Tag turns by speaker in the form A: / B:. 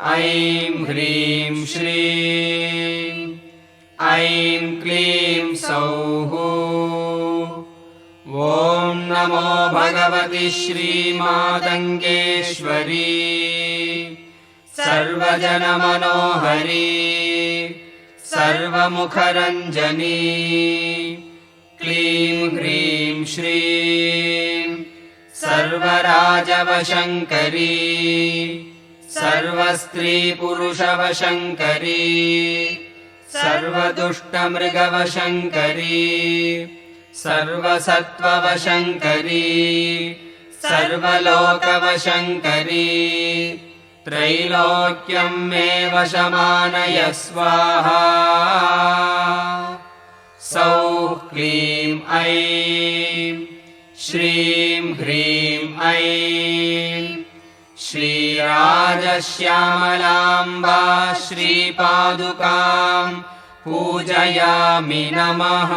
A: ऐं ह्रीं श्रीं ऐं क्लीं सौः। ॐ नमो भगवति श्रीमातङ्गेश्वरी सर्वजनमनोहरी सर्वमुखरञ्जनी। क्लीं ह्रीं श्रीं सर्वराजवशङ्करी सर्वस्त्रीपुरुषवशङ्करी सर्वदुष्टमृगवशङ्करी सर्वसत्त्ववशङ्करी सर्वलोकवशङ्करी। त्रैलोक्यं मे वशमानय स्वाहा। सौः क्लीं ऐं श्रीं ह्रीं ऐं श्रीराजश्यामलाम्बा श्रीपादुकां पूजयामि नमः।